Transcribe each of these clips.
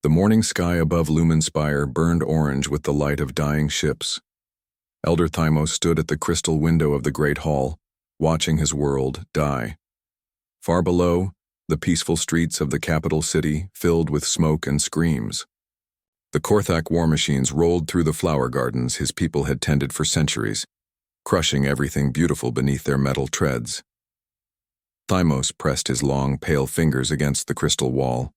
The morning sky above Lumenspire burned orange with the light of dying ships. Elder Thymos stood at the crystal window of the great hall, watching his world die. Far below, the peaceful streets of the capital city filled with smoke and screams. The Korthak war machines rolled through the flower gardens his people had tended for centuries, crushing everything beautiful beneath their metal treads. Thymos pressed his long, pale fingers against the crystal wall.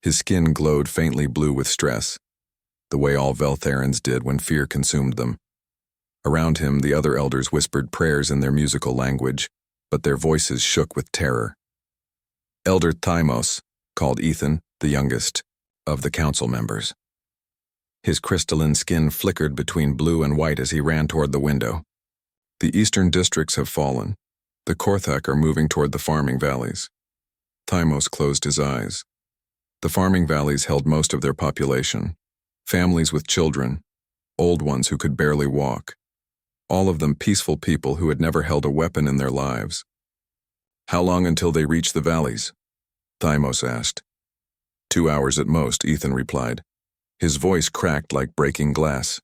His skin glowed faintly blue with stress, the way all Veltharans did when fear consumed them. Around him, the other elders whispered prayers in their musical language, but their voices shook with terror. Elder Thymos called Ethan, the youngest, of the council members. His crystalline skin flickered between blue and white as he ran toward the window. The eastern districts have fallen. The Korthak are moving toward the farming valleys. Thymos closed his eyes. The farming valleys held most of their population, families with children, old ones who could barely walk, all of them peaceful people who had never held a weapon in their lives. "How long until they reach the valleys?" Thymos asked. 2 hours at most, Ethan replied. His voice cracked like breaking glass.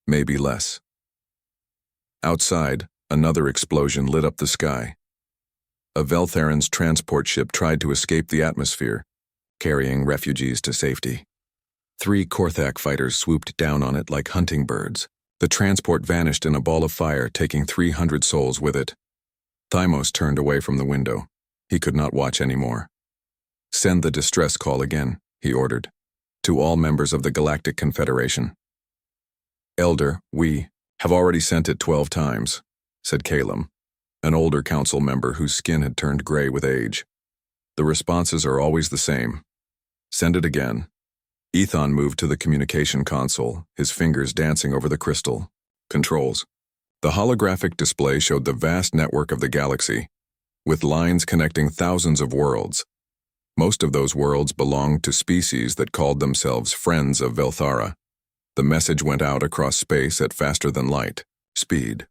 "Maybe less." Outside, another explosion lit up the sky. A Veltharan's transport ship tried to escape the atmosphere, carrying refugees to safety. 3 Korthak fighters swooped down on it like hunting birds. The transport vanished in a ball of fire, taking 300 souls with it. Thymos turned away from the window. He could not watch anymore. "Send the distress call again," he ordered, "to all members of the Galactic Confederation." "Elder, we have already sent it 12 times, said Calum, an older council member whose skin had turned gray with age. "The responses are always the same. Send it again." Ethan moved to the communication console, his fingers dancing over the crystal. Controls. The holographic display showed the vast network of the galaxy, with lines connecting thousands of worlds. Most of those worlds belonged to species that called themselves Friends of Velthara. The message went out across space at faster than light speed.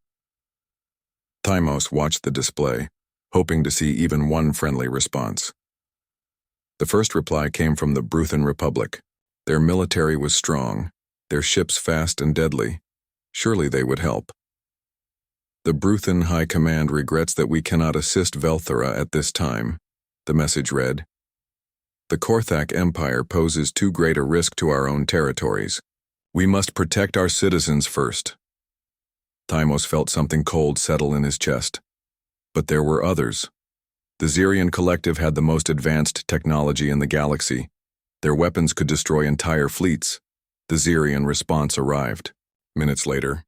Thymos watched the display, hoping to see even one friendly response. The first reply came from the Bruthan Republic. Their military was strong, their ships fast and deadly. Surely they would help. "The Bruthan High Command regrets that we cannot assist Velthara at this time," the message read. "The Korthak Empire poses too great a risk to our own territories. We must protect our citizens first." Thymos felt something cold settle in his chest. But there were others. The Xerian Collective had the most advanced technology in the galaxy. Their weapons could destroy entire fleets. The Xerian response arrived. Minutes later,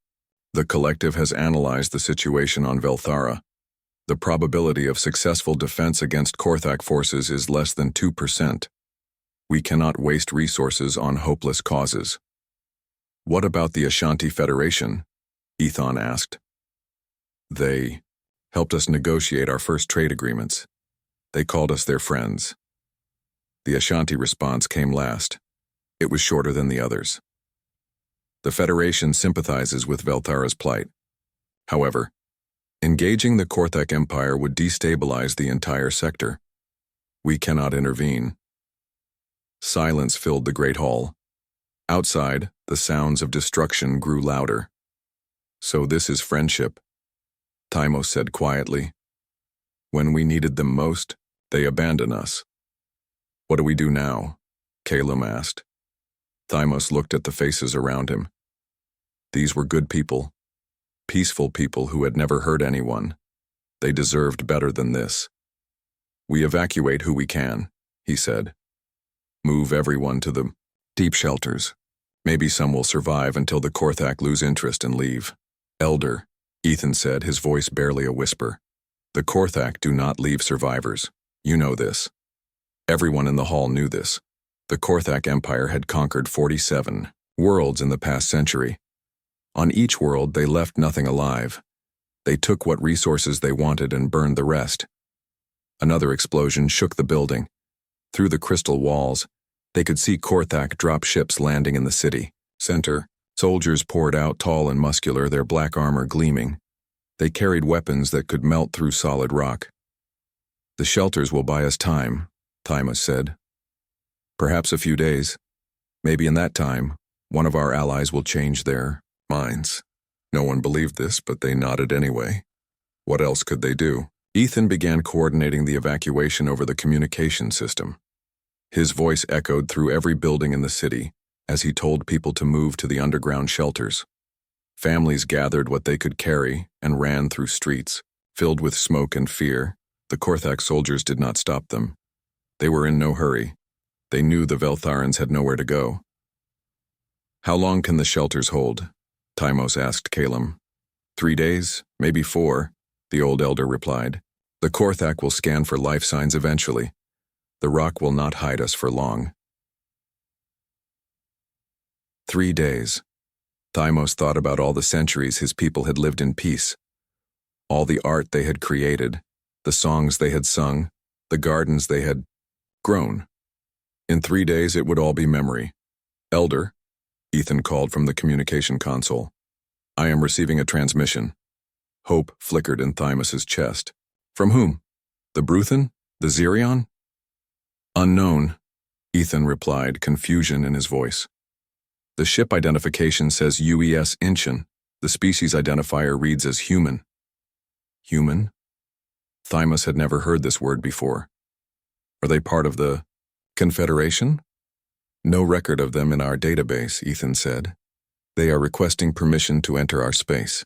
"The Collective has analyzed the situation on Velthara. The probability of successful defense against Korthak forces is less than 2%. We cannot waste resources on hopeless causes." "What about the Ashanti Federation?" Ethan asked. "They helped us negotiate our first trade agreements. They called us their friends." The Ashanti response came last. It was shorter than the others. "The Federation sympathizes with Velthara's plight. However, engaging the Korthak Empire would destabilize the entire sector. We cannot intervene." Silence filled the great hall. Outside, the sounds of destruction grew louder. "So this is friendship," Thymos said quietly. "When we needed them most, they abandon us." "What do we do now?" Calum asked. Thymos looked at the faces around him. These were good people, peaceful people who had never hurt anyone. They deserved better than this. "We evacuate who we can," he said. "Move everyone to the deep shelters. Maybe some will survive until the Korthak lose interest and leave." "Elder," Ethan said, his voice barely a whisper. "The Korthak do not leave survivors. You know this." Everyone in the hall knew this. The Korthak Empire had conquered 47 worlds in the past century. On each world, they left nothing alive. They took what resources they wanted and burned the rest. Another explosion shook the building. Through the crystal walls, they could see Korthak drop ships landing in the city center. Soldiers poured out, tall and muscular, their black armor gleaming. They carried weapons that could melt through solid rock. "The shelters will buy us time," Thymos said. Perhaps a few days. Maybe in that time, one of our allies will change their minds. No one believed this, but they nodded anyway. What else could they do? Ethan began coordinating the evacuation over the communication system. His voice echoed through every building in the city as he told people to move to the underground shelters. Families gathered what they could carry and ran through streets, filled with smoke and fear. The Korthak soldiers did not stop them. They were in no hurry. They knew the Veltharans had nowhere to go. "How long can the shelters hold?" Timos asked Calum. 3 days, maybe 4, the old elder replied. "The Korthak will scan for life signs eventually. The rock will not hide us for long." 3 days. Timos thought about all the centuries his people had lived in peace. All the art they had created, the songs they had sung, the gardens they had grown. In 3 days it would all be memory. "Elder," Ethan called from the communication console. "I am receiving a transmission." Hope flickered in Thymos's chest. "From whom? The Bruthan? The Zirion?" "Unknown," Ethan replied, confusion in his voice. "The ship identification says UES Inchin. The species identifier reads as human." Human? Thymos had never heard this word before. Are they part of the Confederation? "No record of them in our database," Ethan said. "They are requesting permission to enter our space."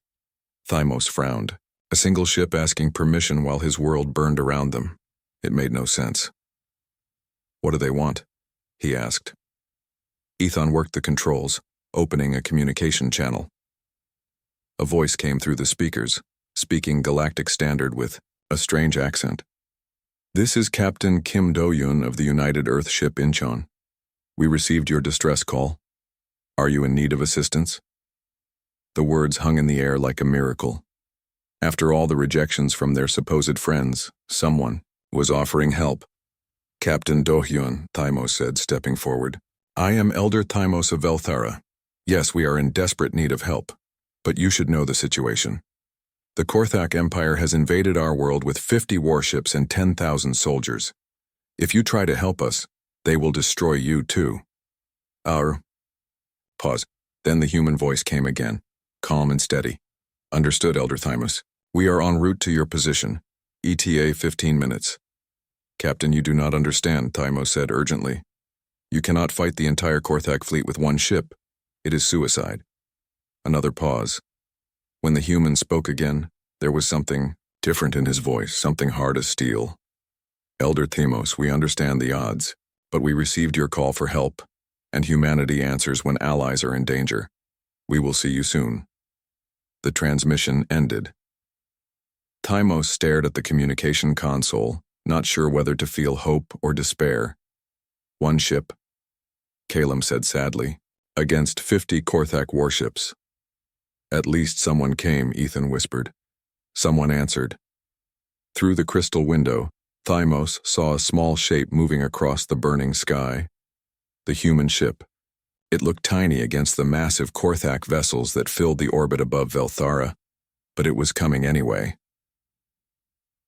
Thymos frowned. A single ship asking permission while his world burned around them. It made no sense. "What do they want?" he asked. Ethan worked the controls, opening a communication channel. A voice came through the speakers, speaking Galactic Standard with a strange accent. "This is Captain Kim Do-yun of the United Earth ship Incheon. We received your distress call. Are you in need of assistance?" The words hung in the air like a miracle. After all the rejections from their supposed friends, someone was offering help. "Captain Do-hyun," Thymos said, stepping forward. "I am Elder Thymos of Velthara. Yes, we are in desperate need of help, but you should know the situation. The Korthak Empire has invaded our world with 50 warships and 10,000 soldiers. If you try to help us, they will destroy you too. Our..." Pause. Then the human voice came again, calm and steady. "Understood, Elder Thymos. We are en route to your position. ETA 15 minutes. "Captain, you do not understand," Thymos said urgently. "You cannot fight the entire Korthak fleet with one ship. It is suicide." Another pause. When the human spoke again, there was something different in his voice, something hard as steel. "Elder Thymos, we understand the odds, but we received your call for help, and humanity answers when allies are in danger. We will see you soon." The transmission ended. Thymos stared at the communication console, not sure whether to feel hope or despair. "One ship," Calum said sadly, "against 50 Korthak warships." "At least someone came," Ethan whispered. Someone answered. Through the crystal window, Thymos saw a small shape moving across the burning sky. The human ship. It looked tiny against the massive Korthak vessels that filled the orbit above Velthara, but it was coming anyway.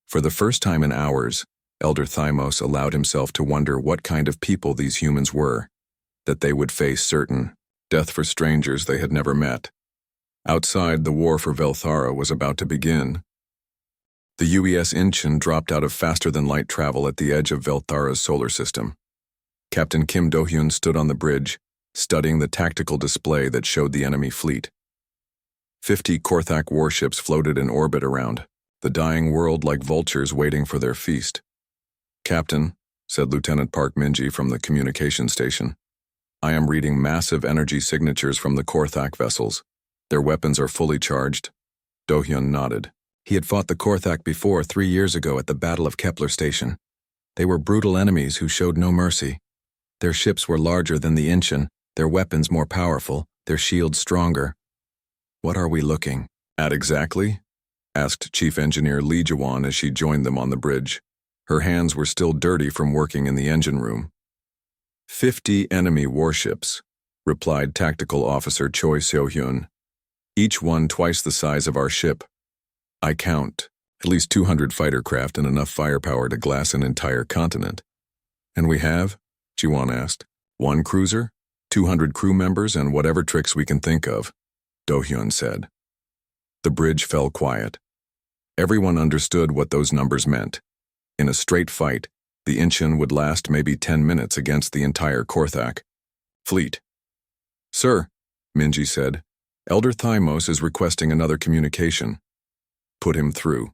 For the first time in hours, Elder Thymos allowed himself to wonder what kind of people these humans were, that they would face certain death for strangers they had never met. Outside, the war for Velthara was about to begin. The UES Incheon dropped out of faster-than-light travel at the edge of Velthara's solar system. Captain Kim Do-hyun stood on the bridge, studying the tactical display that showed the enemy fleet. 50 Korthak warships floated in orbit around, the dying world like vultures waiting for their feast. "Captain," said Lieutenant Park Minji from the communication station, "I am reading massive energy signatures from the Korthak vessels. Their weapons are fully charged." Do-hyun nodded. He had fought the Korthak before 3 years ago at the Battle of Kepler Station. They were brutal enemies who showed no mercy. Their ships were larger than the Incheon, their weapons more powerful, their shields stronger. "What are we looking at exactly?" asked Chief Engineer Lee Jawan as she joined them on the bridge. Her hands were still dirty from working in the engine room. 50 enemy warships," replied Tactical Officer Choi Seo-hyun. "Each one twice the size of our ship. I count at least 200 fighter craft and enough firepower to glass an entire continent. And we have Jiwan asked. 1 cruiser, 200 crew members, and whatever tricks we can think of, Do-hyun said. The bridge fell quiet. Everyone understood what those numbers meant. In a straight fight, the Incheon would last maybe 10 minutes against the entire Korthak fleet. Sir, Minji said, Elder Thymos is requesting another communication. Put him through.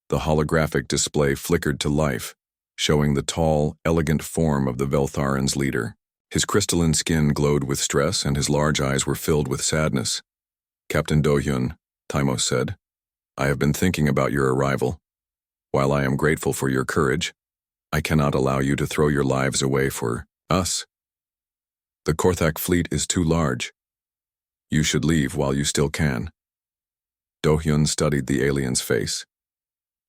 The holographic display flickered to life, showing the tall, elegant form of the Veltharan's leader. His crystalline skin glowed with stress and his large eyes were filled with sadness. Captain Do-hyun, Thymos said, I have been thinking about your arrival. While I am grateful for your courage, I cannot allow you to throw your lives away for us. The Korthak fleet is too large. You should leave while you still can. Do-hyun studied the alien's face.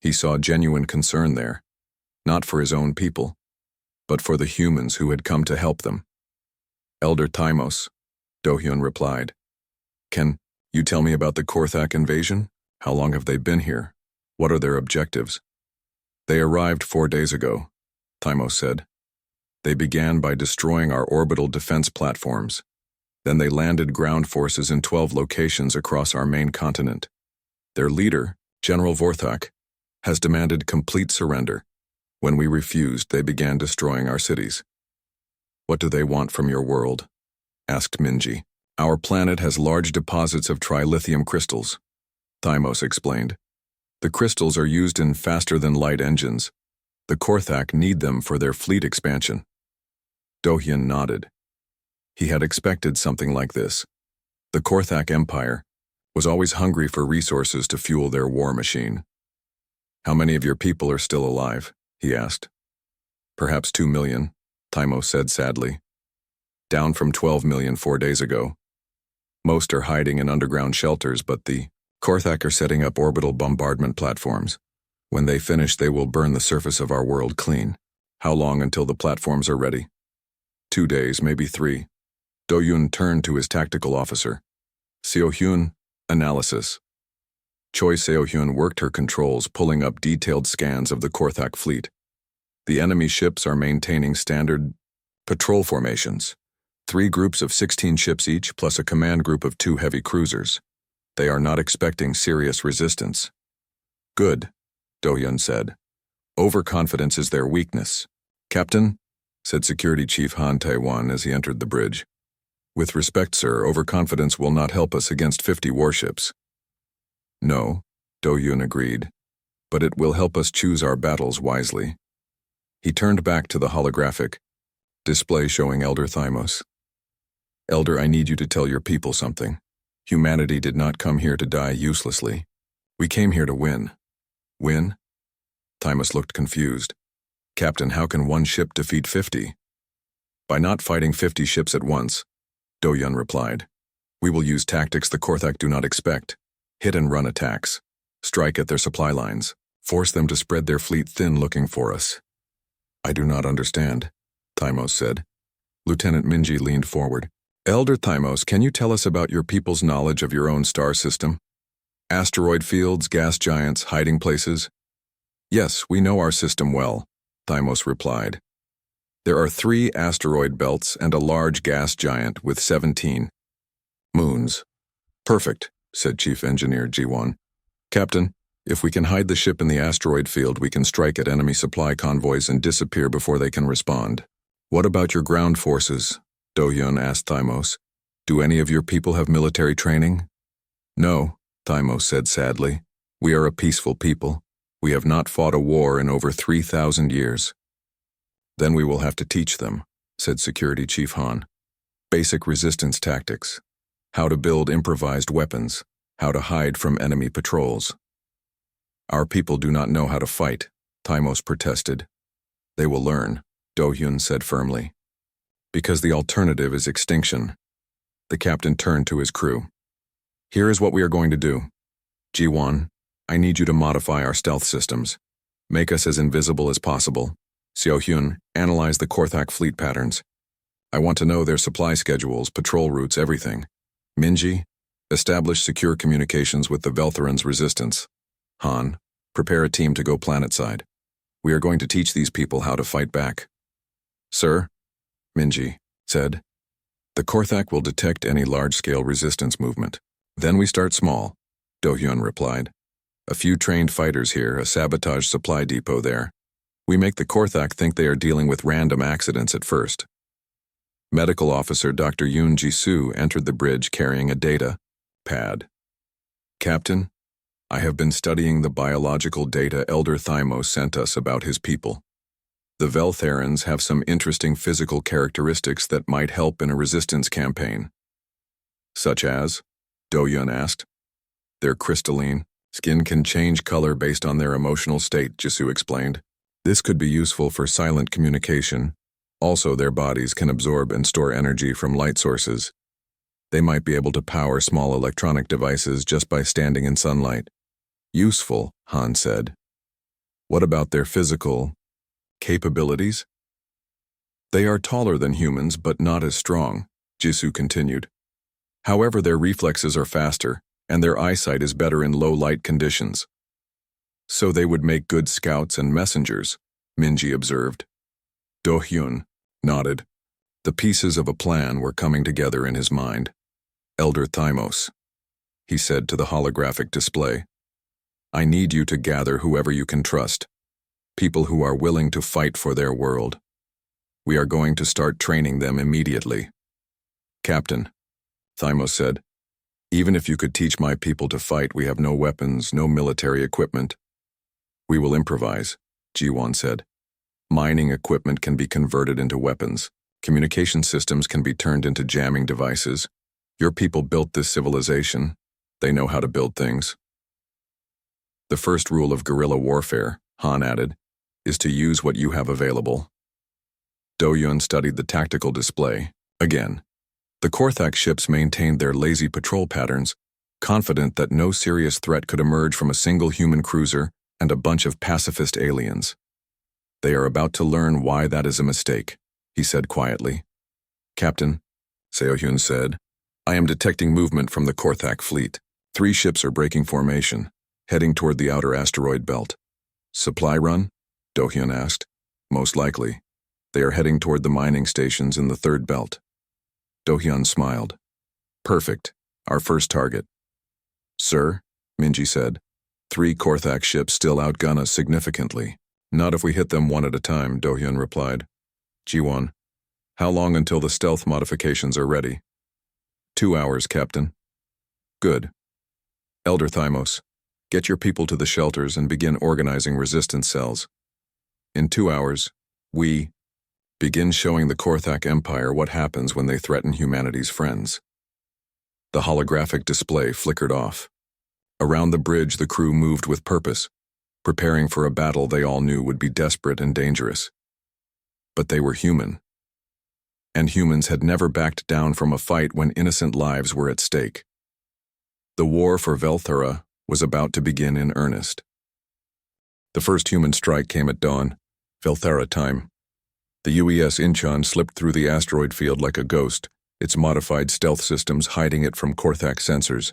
He saw genuine concern there, not for his own people, but for the humans who had come to help them. Elder Thymos, Do-hyun replied. Can you tell me about the Korthak invasion? How long have they been here? What are their objectives? They arrived 4 days ago, Thymos said. They began by destroying our orbital defense platforms. Then they landed ground forces in 12 locations across our main continent. Their leader, General Vorthak, has demanded complete surrender. When we refused, they began destroying our cities. What do they want from your world? Asked Minji. Our planet has large deposits of trilithium crystals, Thymos explained. The crystals are used in faster-than-light engines. The Korthak need them for their fleet expansion. Do-hyun nodded. He had expected something like this. The Korthak Empire was always hungry for resources to fuel their war machine. How many of your people are still alive? He asked. Perhaps 2 million, Thymos said sadly. Down from 12 million 4 days ago. Most are hiding in underground shelters, but the Korthak are setting up orbital bombardment platforms. When they finish, they will burn the surface of our world clean. How long until the platforms are ready? 2 days, maybe 3. Do-hyun turned to his tactical officer. Seo-hyun, analysis. Choi Seo-hyun worked her controls, pulling up detailed scans of the Korthak fleet. The enemy ships are maintaining standard patrol formations. 3 groups of 16 ships each, plus a command group of 2 heavy cruisers. They are not expecting serious resistance. Good, Do-hyun said. Overconfidence is their weakness. Captain, said Security Chief Han Tae-won as he entered the bridge. With respect, sir, overconfidence will not help us against 50 warships. No, Do-hyun agreed, but it will help us choose our battles wisely. He turned back to the holographic display showing Elder Thymos. Elder, I need you to tell your people something. Humanity did not come here to die uselessly. We came here to win. Win? Thymos looked confused. Captain, how can 1 ship defeat 50? By not fighting 50 ships at once, Do-hyun replied. We will use tactics the Korthak do not expect. Hit-and-run attacks. Strike at their supply lines. Force them to spread their fleet thin looking for us. I do not understand, Thymos said. Lieutenant Minji leaned forward. Elder Thymos, can you tell us about your people's knowledge of your own star system? Asteroid fields, gas giants, hiding places? Yes, we know our system well, Thymos replied. There are 3 asteroid belts and a large gas giant with 17 moons. Perfect, said Chief Engineer Ji-won. Captain, if we can hide the ship in the asteroid field, we can strike at enemy supply convoys and disappear before they can respond. What about your ground forces? Do-hyun asked Thymos. Do any of your people have military training? No, Thymos said sadly. We are a peaceful people. We have not fought a war in over 3,000 years. Then we will have to teach them, said Security Chief Han. Basic resistance tactics. How to build improvised weapons. How to hide from enemy patrols. Our people do not know how to fight, Thymos protested. They will learn, Do-hyun said firmly. Because the alternative is extinction. The captain turned to his crew. Here is what we are going to do. Ji-won, I need you to modify our stealth systems. Make us as invisible as possible. Seo-hyun, analyze the Korthak fleet patterns. I want to know their supply schedules, patrol routes, everything. Minji, establish secure communications with the Veltharan's resistance. Han, prepare a team to go planetside. We are going to teach these people how to fight back. Sir, Minji said. The Korthak will detect any large-scale resistance movement. Then we start small, Do-hyun replied. A few trained fighters here, a sabotage supply depot there. We make the Korthak think they are dealing with random accidents at first. Medical officer Dr. Yoon Ji-soo entered the bridge carrying a data pad. Captain, I have been studying the biological data Elder Thymo sent us about his people. The Veltharans have some interesting physical characteristics that might help in a resistance campaign. Such as? Do-hyun asked. They're crystalline. Skin can change color based on their emotional state, Ji-soo explained. This could be useful for silent communication. Also, their bodies can absorb and store energy from light sources. They might be able to power small electronic devices just by standing in sunlight. Useful, Han said. What about their physical capabilities? They are taller than humans, but not as strong, Ji-soo continued. However, their reflexes are faster, and their eyesight is better in low-light conditions. So they would make good scouts and messengers, Minji observed. Do-hyun nodded. The pieces of a plan were coming together in his mind. Elder Thymos, he said to the holographic display. I need you to gather whoever you can trust, people who are willing to fight for their world. We are going to start training them immediately. Captain, Thymos said, even if you could teach my people to fight, we have no weapons, no military equipment. We will improvise, Ji-won said. Mining equipment can be converted into weapons. Communication systems can be turned into jamming devices. Your people built this civilization. They know how to build things. The first rule of guerrilla warfare, Han added, is to use what you have available. Do-hyun studied the tactical display. Again, the Korthak ships maintained their lazy patrol patterns, confident that no serious threat could emerge from a single human cruiser and a bunch of pacifist aliens. They are about to learn why that is a mistake, he said quietly. Captain, Seo-hyun said, I am detecting movement from the Korthak fleet. 3 ships are breaking formation, heading toward the outer asteroid belt. Supply run? Do-hyun asked. Most likely. They are heading toward the mining stations in the 3rd belt. Do-hyun smiled. Perfect. Our first target. Sir, Minji said, 3 Korthak ships still outgun us significantly. Not if we hit them one at a time, Do-hyun replied. Ji-won, how long until the stealth modifications are ready? 2 hours, Captain. Good. Elder Thymos, get your people to the shelters and begin organizing resistance cells. In 2 hours, we begin showing the Korthak Empire what happens when they threaten humanity's friends. The holographic display flickered off. Around the bridge, the crew moved with purpose, preparing for a battle they all knew would be desperate and dangerous. But they were human. And humans had never backed down from a fight when innocent lives were at stake. The war for Velthara was about to begin in earnest. The first human strike came at dawn, Velthara time. The UES Incheon slipped through the asteroid field like a ghost, its modified stealth systems hiding it from Korthak sensors.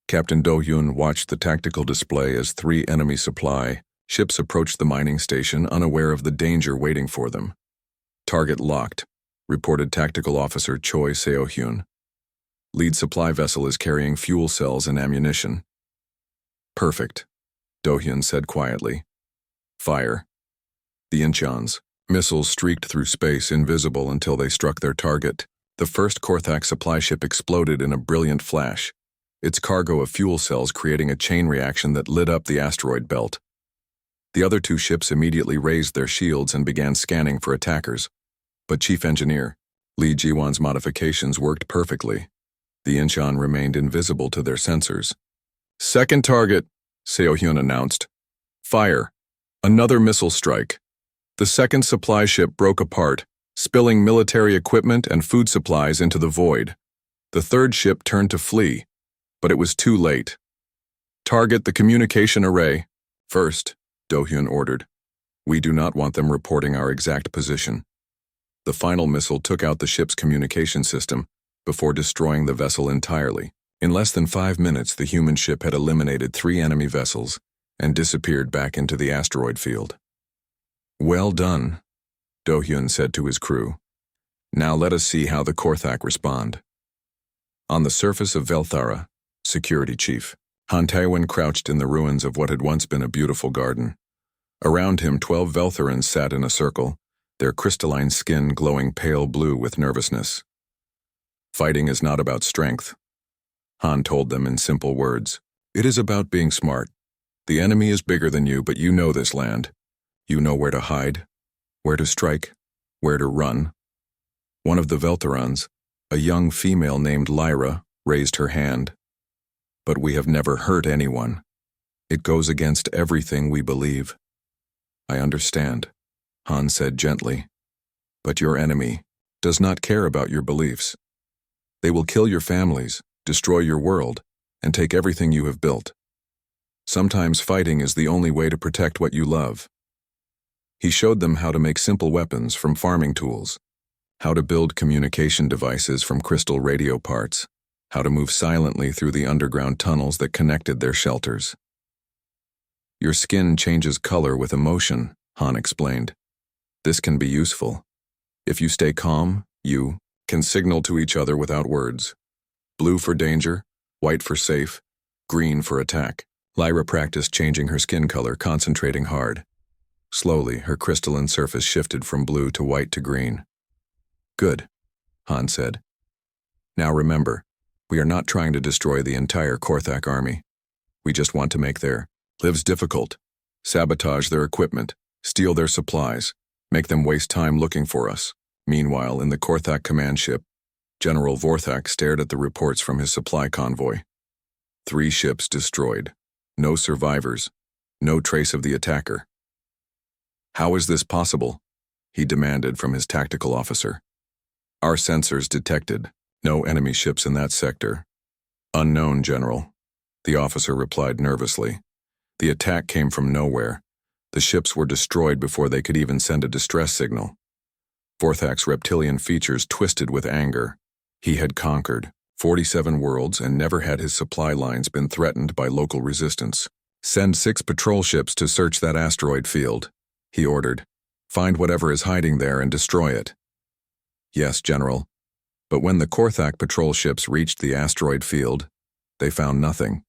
Captain Do-hyun watched the tactical display as 3 enemy supply ships approached the mining station, unaware of the danger waiting for them. Target locked, reported Tactical Officer Choi Seo-hyun. Lead supply vessel is carrying fuel cells and ammunition. Perfect, Do-hyun said quietly. Fire. The Incheon's missiles streaked through space, invisible until they struck their target. The first Korthak supply ship exploded in a brilliant flash, its cargo of fuel cells creating a chain reaction that lit up the asteroid belt. The other 2 ships immediately raised their shields and began scanning for attackers. But Chief Engineer Lee Ji-won's modifications worked perfectly. The Incheon remained invisible to their sensors. Second target, Seo-hyun announced. Fire. Another missile strike. The second supply ship broke apart, spilling military equipment and food supplies into the void. The third ship turned to flee, but it was too late. Target the communication array. First, Do-hyun ordered. We do not want them reporting our exact position. The final missile took out the ship's communication system before destroying the vessel entirely. In less than 5 minutes, the human ship had eliminated 3 enemy vessels and disappeared back into the asteroid field. Well done, Do-hyun said to his crew. Now let us see how the Korthak respond. On the surface of Velthara, security chief, Han Tywin crouched in the ruins of what had once been a beautiful garden. Around him 12 Veltharans sat in a circle, their crystalline skin glowing pale blue with nervousness. Fighting is not about strength, Han told them in simple words. It is about being smart. The enemy is bigger than you, but you know this land. You know where to hide, where to strike, where to run. One of the Veltharans, a young female named Lyra, raised her hand. But we have never hurt anyone. It goes against everything we believe. I understand, Han said gently. But your enemy does not care about your beliefs. They will kill your families, destroy your world, and take everything you have built. Sometimes fighting is the only way to protect what you love. He showed them how to make simple weapons from farming tools, how to build communication devices from crystal radio parts, how to move silently through the underground tunnels that connected their shelters. Your skin changes color with emotion, Han explained. This can be useful. If you stay calm, you can signal to each other without words. Blue for danger, white for safe, green for attack. Lyra practiced changing her skin color, concentrating hard. Slowly, her crystalline surface shifted from blue to white to green. Good, Han said. Now remember, we are not trying to destroy the entire Korthak army. We just want to make their lives difficult, sabotage their equipment, steal their supplies, make them waste time looking for us. Meanwhile, in the Korthak command ship, General Vorthak stared at the reports from his supply convoy. 3 ships destroyed. No survivors. No trace of the attacker. How is this possible? He demanded from his tactical officer. Our sensors detected no enemy ships in that sector. Unknown, General, the officer replied nervously. The attack came from nowhere. The ships were destroyed before they could even send a distress signal. Vorthak's reptilian features twisted with anger. He had conquered 47 worlds and never had his supply lines been threatened by local resistance. Send 6 patrol ships to search that asteroid field, he ordered. Find whatever is hiding there and destroy it. Yes, General. But when the Korthak patrol ships reached the asteroid field, they found nothing.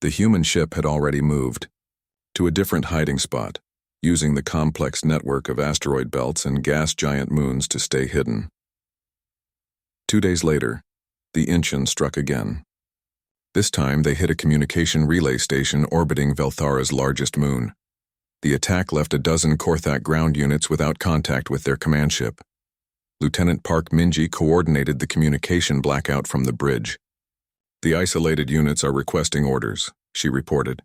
The human ship had already moved to a different hiding spot, using the complex network of asteroid belts and gas giant moons to stay hidden. 2 days later, the Incheon struck again. This time they hit a communication relay station orbiting Velthara's largest moon. The attack left a dozen Korthak ground units without contact with their command ship. Lieutenant Park Minji coordinated the communication blackout from the bridge. The isolated units are requesting orders, she reported.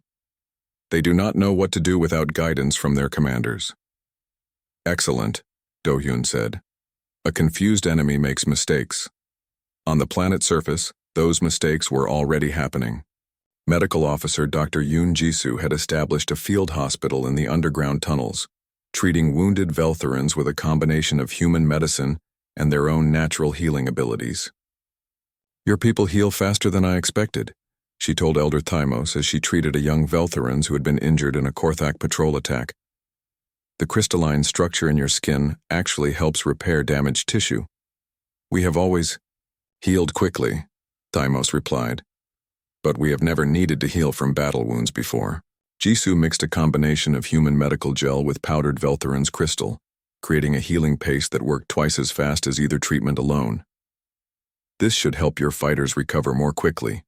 They do not know what to do without guidance from their commanders. Excellent, Do-hyun said. A confused enemy makes mistakes. On the planet's surface, those mistakes were already happening. Medical officer Dr. Yoon Jisoo had established a field hospital in the underground tunnels, treating wounded Veltharans with a combination of human medicine and their own natural healing abilities. Your people heal faster than I expected, she told Elder Thymos as she treated a young Veltharans who had been injured in a Korthak patrol attack. The crystalline structure in your skin actually helps repair damaged tissue. We have always healed quickly, Thymos replied. But we have never needed to heal from battle wounds before. Jisoo mixed a combination of human medical gel with powdered Veltharan's crystal, creating a healing paste that worked twice as fast as either treatment alone. This should help your fighters recover more quickly.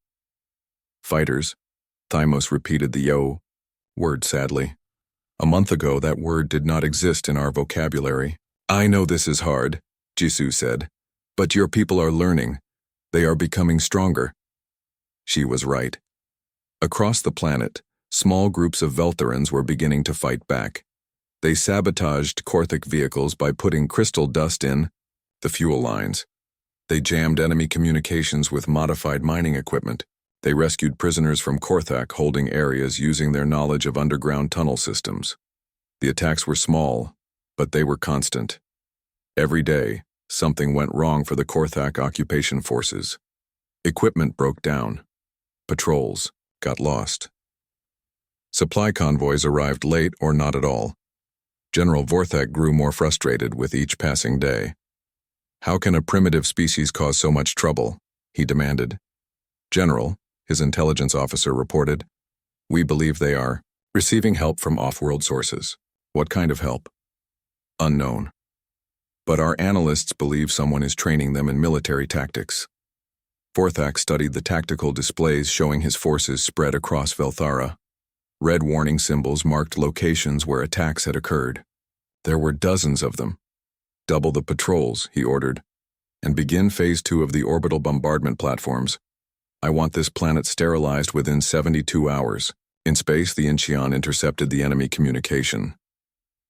Fighters? Thymos repeated the yo word sadly. A month ago, that word did not exist in our vocabulary. I know this is hard, Jisoo said, but your people are learning. They are becoming stronger. She was right. Across the planet, small groups of Veltharans were beginning to fight back. They sabotaged Korthak vehicles by putting crystal dust in the fuel lines. They jammed enemy communications with modified mining equipment. They rescued prisoners from Korthak holding areas using their knowledge of underground tunnel systems. The attacks were small, but they were constant. Every day, something went wrong for the Korthak occupation forces. Equipment broke down. Patrols got lost. Supply convoys arrived late or not at all. General Vorthak grew more frustrated with each passing day. How can a primitive species cause so much trouble? He demanded. General, his intelligence officer reported. We believe they are receiving help from off-world sources. What kind of help? Unknown. But our analysts believe someone is training them in military tactics. Vorthak studied the tactical displays showing his forces spread across Velthara. Red warning symbols marked locations where attacks had occurred. There were dozens of them. Double the patrols, he ordered, and begin Phase 2 of the orbital bombardment platforms. I want this planet sterilized within 72 hours. In space, the Incheon intercepted the enemy communication.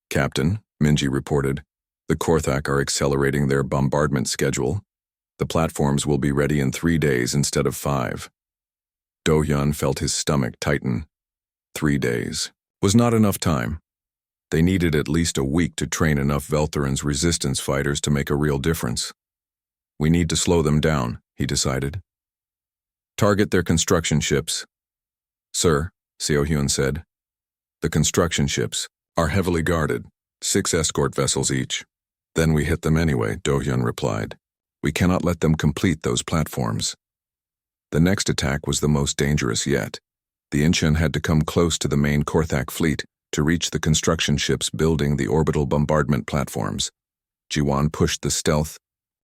Captain, Minji reported, the Korthak are accelerating their bombardment schedule. The platforms will be ready in 3 days instead of 5. Do-hyun felt his stomach tighten. 3 days was not enough time. They needed at least a week to train enough Veltharan's resistance fighters to make a real difference. We need to slow them down, he decided. Target their construction ships. Sir, Seo-hyun said. The construction ships are heavily guarded, 6 escort vessels each. Then we hit them anyway, Do-hyun replied. We cannot let them complete those platforms. The next attack was the most dangerous yet. The Incheon had to come close to the main Korthak fleet to reach the construction ships building the orbital bombardment platforms. Jiwon pushed the stealth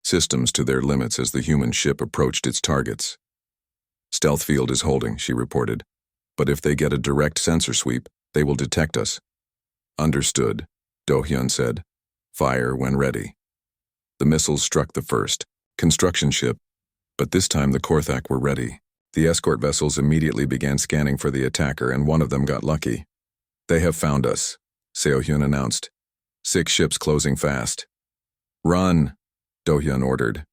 systems to their limits as the human ship approached its targets. Stealth field is holding, she reported. But if they get a direct sensor sweep, they will detect us. Understood, Do-hyun said. Fire when ready. The missiles struck the first construction ship, but this time the Korthak were ready. The escort vessels immediately began scanning for the attacker, and one of them got lucky. They have found us, Seo-hyun announced. 6 ships closing fast. Run, Do-hyun ordered.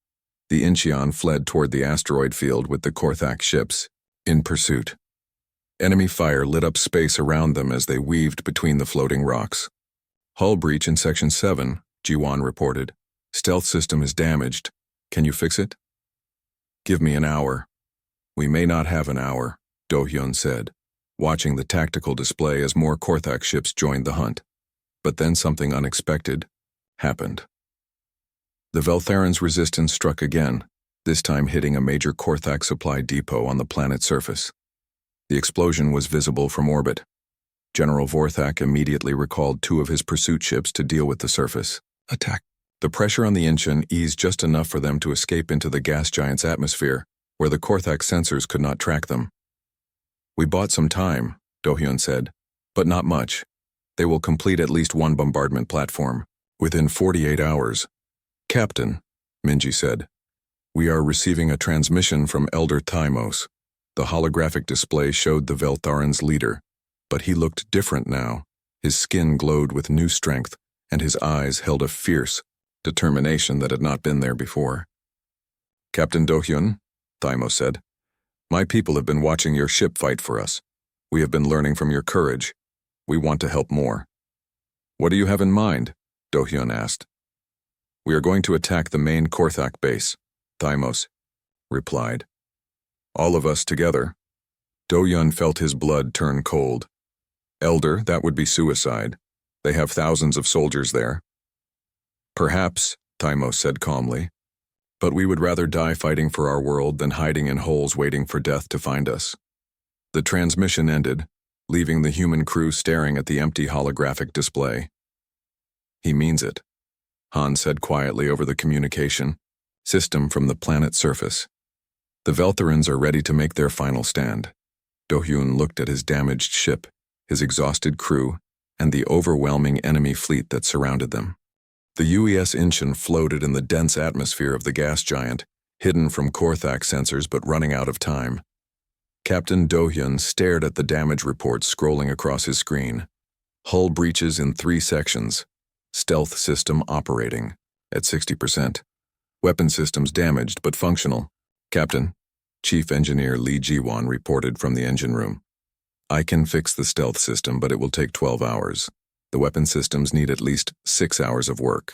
The Incheon fled toward the asteroid field with the Korthak ships in pursuit. Enemy fire lit up space around them as they weaved between the floating rocks. Hull breach in Section 7, Jiwon reported. Stealth system is damaged. Can you fix it? Give me an hour. We may not have an hour, Do-hyun said, watching the tactical display as more Korthak ships joined the hunt. But then something unexpected happened. The Veltharan's resistance struck again, this time hitting a major Korthak supply depot on the planet's surface. The explosion was visible from orbit. General Vorthak immediately recalled 2 of his pursuit ships to deal with the surface attack. The pressure on the Incheon eased just enough for them to escape into the gas giant's atmosphere, where the Korthak sensors could not track them. We bought some time, Do-hyun said, but not much. They will complete at least 1 bombardment platform within 48 hours. Captain, Minji said, we are receiving a transmission from Elder Thymos. The holographic display showed the Veltharan's leader, but he looked different now. His skin glowed with new strength, and his eyes held a fierce determination that had not been there before. Captain Do-hyun, Thymos said, my people have been watching your ship fight for us. We have been learning from your courage. We want to help more. What do you have in mind? Do-hyun asked. We are going to attack the main Korthak base, Thymos replied. All of us together. Do-hyun felt his blood turn cold. Elder, that would be suicide. They have thousands of soldiers there. Perhaps, Thymos said calmly, but we would rather die fighting for our world than hiding in holes waiting for death to find us. The transmission ended, leaving the human crew staring at the empty holographic display. He means it, Han said quietly over the communication system from the planet's surface. The Veltharans are ready to make their final stand. Do-hyun looked at his damaged ship, his exhausted crew, and the overwhelming enemy fleet that surrounded them. The UES Incheon floated in the dense atmosphere of the gas giant, hidden from Korthak sensors but running out of time. Captain Do-hyun stared at the damage reports scrolling across his screen. Hull breaches in 3 sections. Stealth system operating at 60%. Weapon systems damaged but functional. Captain, Chief Engineer Lee Ji-won reported from the engine room. I can fix the stealth system, but it will take 12 hours. The weapon systems need at least 6 hours of work.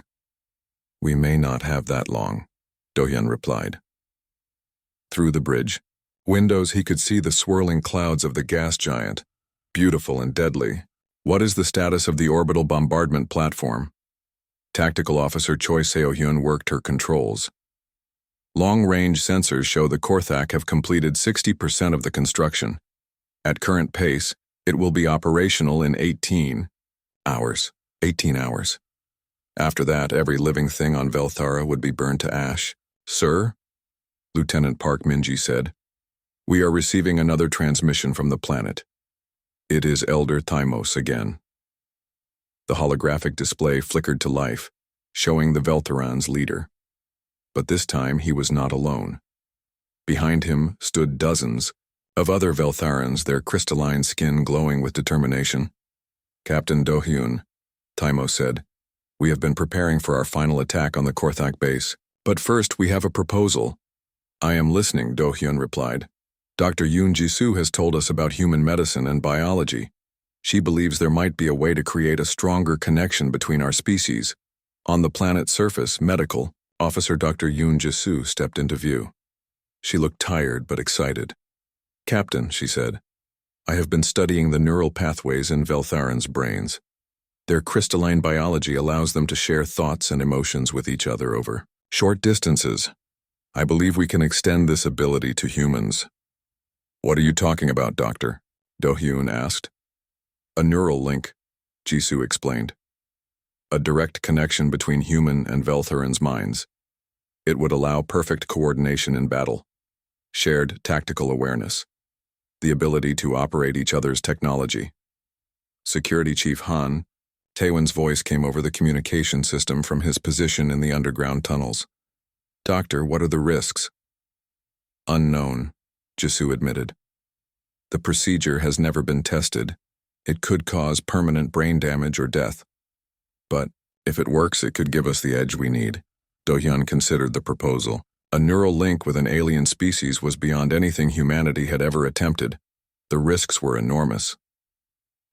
We may not have that long, Do-hyun replied. Through the bridge windows he could see the swirling clouds of the gas giant, beautiful and deadly. What is the status of the orbital bombardment platform? Tactical Officer Choi Seo-hyun worked her controls. Long-range sensors show the Korthak have completed 60% of the construction. At current pace, it will be operational in 18 hours. 18 hours. After that, every living thing on Velthara would be burned to ash. Sir? Lieutenant Park Minji said. We are receiving another transmission from the planet. It is Elder Thymos again. The holographic display flickered to life, showing the Veltharan's leader. But this time he was not alone. Behind him stood dozens of other Veltharans, their crystalline skin glowing with determination. Captain Do-hyun, Thymos said, we have been preparing for our final attack on the Korthak base. But first we have a proposal. I am listening, Do-hyun replied. Dr. Yoon Ji-soo has told us about human medicine and biology. She believes there might be a way to create a stronger connection between our species. On the planet's surface, medical Officer Dr. Yoon Ji-soo stepped into view. She looked tired but excited. Captain, she said, I have been studying the neural pathways in Veltharan's brains. Their crystalline biology allows them to share thoughts and emotions with each other over short distances. I believe we can extend this ability to humans. What are you talking about, Doctor? Do-hyun asked. A neural link, Ji-soo explained. A direct connection between human and Veltharan's minds. It would allow perfect coordination in battle, shared tactical awareness, the ability to operate each other's technology. Security Chief Han, Taewon's voice came over the communication system from his position in the underground tunnels. Doctor, what are the risks? Unknown, Ji-soo admitted. The procedure has never been tested. It could cause permanent brain damage or death. But if it works, it could give us the edge we need. Do-hyun considered the proposal. A neural link with an alien species was beyond anything humanity had ever attempted. The risks were enormous.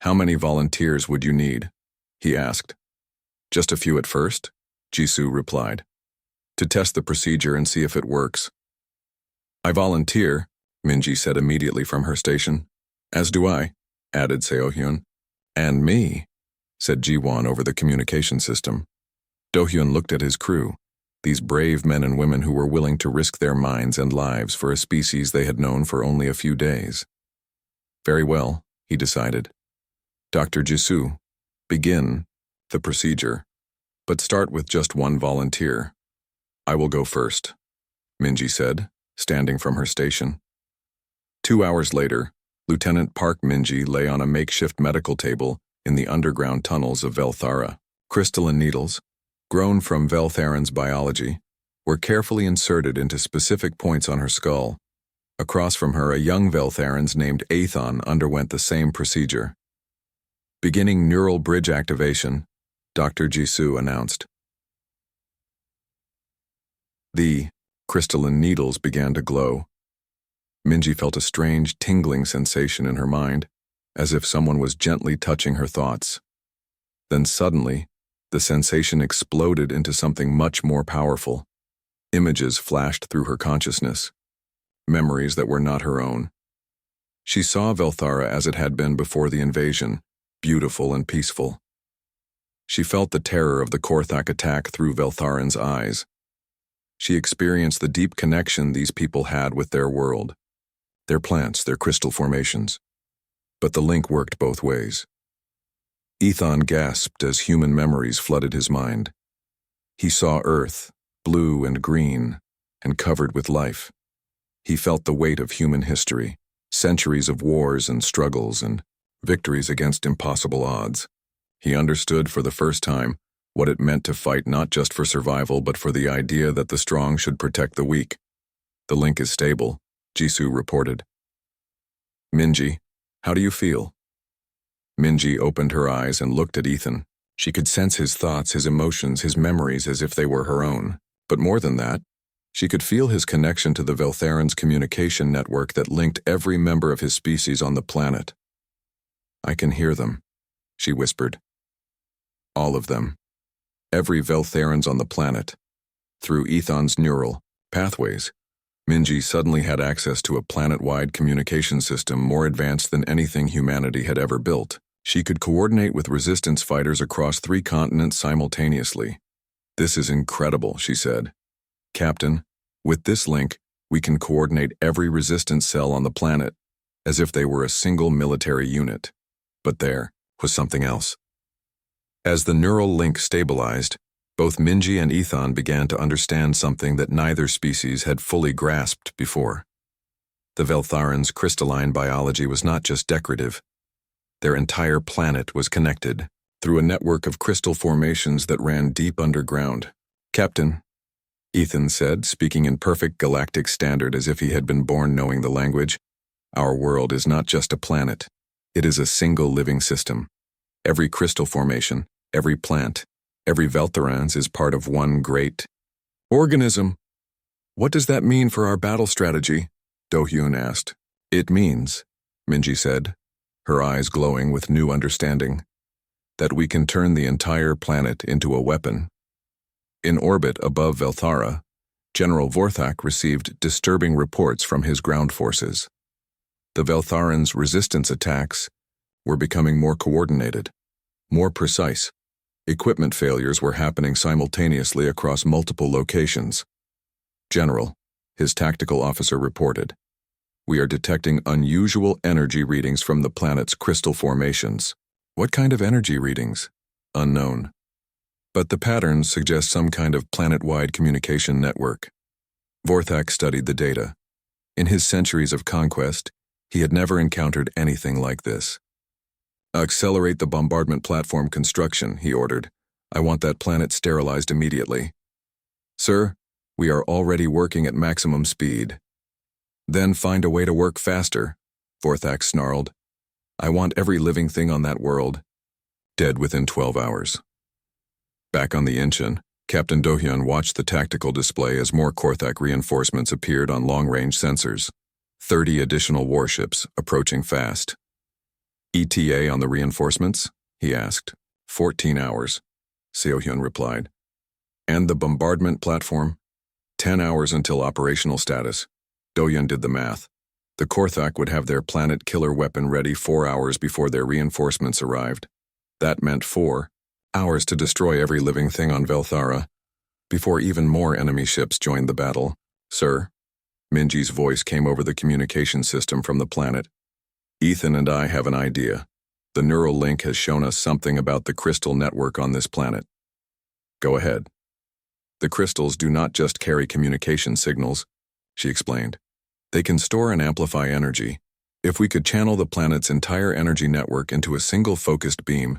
How many volunteers would you need? He asked. Just a few at first, Ji-soo replied. To test the procedure and see if it works. I volunteer, Minji said immediately from her station. As do I, added Seo-hyun. And me, said Ji-won over the communication system. Do-hyun looked at his crew, these brave men and women who were willing to risk their minds and lives for a species they had known for only a few days. Very well, he decided. Dr. Ji-soo, begin the procedure, but start with just one volunteer. I will go first, Minji said, standing from her station. 2 hours later, Lieutenant Park Minji lay on a makeshift medical table in the underground tunnels of Velthara. Crystalline needles, grown from Veltharan's biology, were carefully inserted into specific points on her skull. Across from her, a young Veltharans named Aethon underwent the same procedure. Beginning neural bridge activation, Dr. Ji-soo announced. The crystalline needles began to glow. Minji felt a strange, tingling sensation in her mind, as if someone was gently touching her thoughts. Then suddenly, the sensation exploded into something much more powerful. Images flashed through her consciousness, memories that were not her own. She saw Velthara as it had been before the invasion, beautiful and peaceful. She felt the terror of the Korthak attack through Veltharan's eyes. She experienced the deep connection these people had with their world, their plants, their crystal formations. But the link worked both ways. Aethon gasped as human memories flooded his mind. He saw Earth, blue and green, and covered with life. He felt the weight of human history, centuries of wars and struggles and victories against impossible odds. He understood for the first time what it meant to fight not just for survival but for the idea that the strong should protect the weak. The link is stable, Ji-soo reported. Minji, how do you feel? Minji opened her eyes and looked at Aethon. She could sense his thoughts, his emotions, his memories as if they were her own. But more than that, she could feel his connection to the Veltharan's communication network that linked every member of his species on the planet. I can hear them, she whispered. All of them. Every Veltharan's on the planet. Through Aethon's neural pathways, Minji suddenly had access to a planet-wide communication system more advanced than anything humanity had ever built. She could coordinate with resistance fighters across 3 continents simultaneously. This is incredible, she said. Captain, with this link, we can coordinate every resistance cell on the planet, as if they were a single military unit. But there was something else. As the neural link stabilized, both Minji and Ethan began to understand something that neither species had fully grasped before. The Veltharans' crystalline biology was not just decorative. Their entire planet was connected through a network of crystal formations that ran deep underground. Captain, Ethan said, speaking in perfect galactic standard as if he had been born knowing the language, our world is not just a planet. It is a single living system. Every crystal formation, every plant, every Veltharans is part of one great organism. What does that mean for our battle strategy? Do-hyun asked. It means, Minji said, her eyes glowing with new understanding, that we can turn the entire planet into a weapon. In orbit above Velthara, General Vorthak received disturbing reports from his ground forces. The Veltharans' resistance attacks were becoming more coordinated, more precise. Equipment failures were happening simultaneously across multiple locations. General, his tactical officer reported, we are detecting unusual energy readings from the planet's crystal formations. What kind of energy readings? Unknown. But the patterns suggest some kind of planet-wide communication network. Vorthak studied the data. In his centuries of conquest, he had never encountered anything like this. Accelerate the bombardment platform construction, he ordered. I want that planet sterilized immediately. Sir, we are already working at maximum speed. Then find a way to work faster, Vorthak snarled. I want every living thing on that world dead within 12 hours. Back on the Incheon, Captain Do-hyun watched the tactical display as more Korthak reinforcements appeared on long-range sensors. 30 additional warships, approaching fast. ETA on the reinforcements? He asked. 14 hours, Seo-hyun replied. And the bombardment platform? 10 hours until operational status. Do-hyun did the math. The Korthak would have their planet killer weapon ready 4 hours before their reinforcements arrived. That meant 4 hours to destroy every living thing on Velthara, before even more enemy ships joined the battle. Sir, Minji's voice came over the communication system from the planet. Ethan and I have an idea. The neural link has shown us something about the crystal network on this planet. Go ahead. The crystals do not just carry communication signals, she explained. They can store and amplify energy. If we could channel the planet's entire energy network into a single focused beam,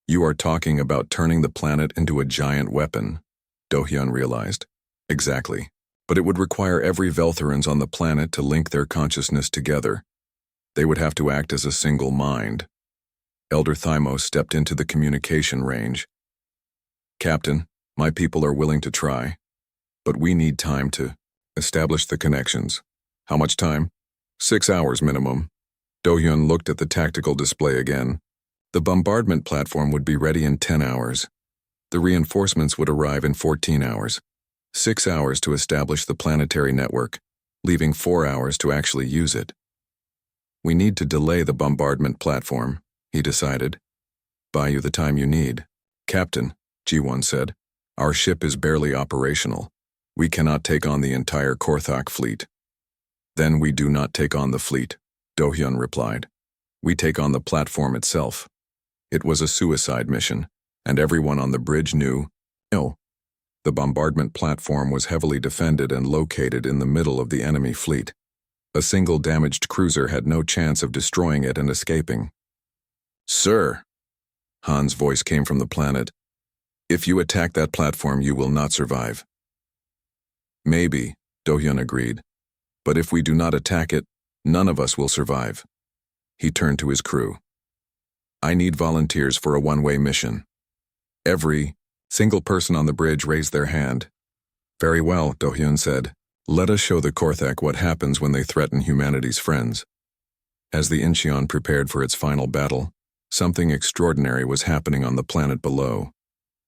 you are talking about turning the planet into a giant weapon, Do-hyun realized. Exactly. But it would require every Veltharans on the planet to link their consciousness together. They would have to act as a single mind. Elder Thymos stepped into the communication range. Captain, my people are willing to try, but we need time to establish the connections. How much time? 6 hours minimum. Do-hyun looked at the tactical display again. The bombardment platform would be ready in 10 hours. The reinforcements would arrive in 14 hours. 6 hours to establish the planetary network, leaving 4 hours to actually use it. We need to delay the bombardment platform, he decided. Buy you the time you need. Captain, Ji-won said, our ship is barely operational. We cannot take on the entire Korthak fleet. Then we do not take on the fleet, Do-hyun replied. We take on the platform itself. It was a suicide mission, and everyone on the bridge knew. No. The bombardment platform was heavily defended and located in the middle of the enemy fleet. A single damaged cruiser had no chance of destroying it and escaping. Sir, Han's voice came from the planet. If you attack that platform, you will not survive. Maybe, Do-hyun agreed. But if we do not attack it, none of us will survive. He turned to his crew. I need volunteers for a one-way mission. Every single person on the bridge raised their hand. Very well, Do-hyun said. Let us show the Korthak what happens when they threaten humanity's friends. As the Incheon prepared for its final battle, something extraordinary was happening on the planet below.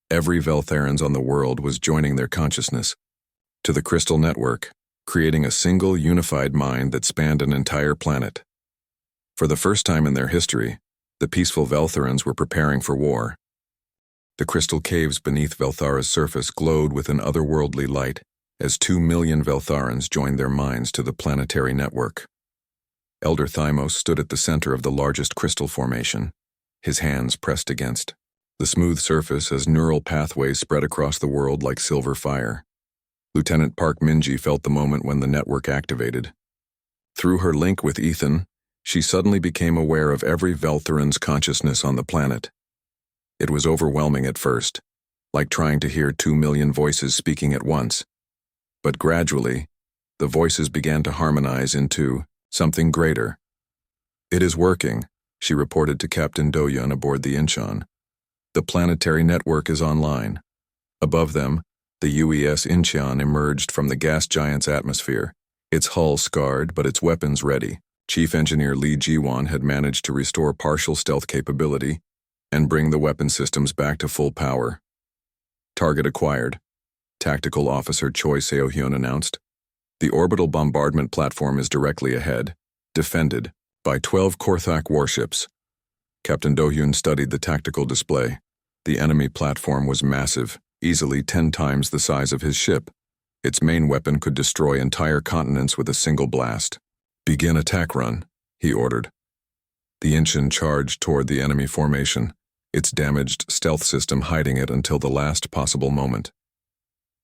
Every Veltharans on the world was joining their consciousness to the crystal network, creating a single unified mind that spanned an entire planet. For the first time in their history, the peaceful Veltharans were preparing for war. The crystal caves beneath Velthara's surface glowed with an otherworldly light as 2 million Veltharans joined their minds to the planetary network. Elder Thymos stood at the center of the largest crystal formation, his hands pressed against the smooth surface as neural pathways spread across the world like silver fire. Lieutenant Park Minji felt the moment when the network activated. Through her link with Ethan, she suddenly became aware of every Veltharan's consciousness on the planet. It was overwhelming at first, like trying to hear 2 million voices speaking at once. But gradually, the voices began to harmonize into something greater. "It is working," she reported to Captain Doyun aboard the Incheon. "The planetary network is online." Above them, the UES Incheon emerged from the gas giant's atmosphere, its hull scarred but its weapons ready. Chief Engineer Lee Jiwon had managed to restore partial stealth capability and bring the weapon systems back to full power. "Target acquired," Tactical Officer Choi Seo-hyun announced. "The orbital bombardment platform is directly ahead, defended by 12 Korthak warships." Captain Do-hyun studied the tactical display. The enemy platform was massive, easily 10 times the size of his ship. Its main weapon could destroy entire continents with a single blast. "Begin attack run," he ordered. The Incheon charged toward the enemy formation, its damaged stealth system hiding it until the last possible moment.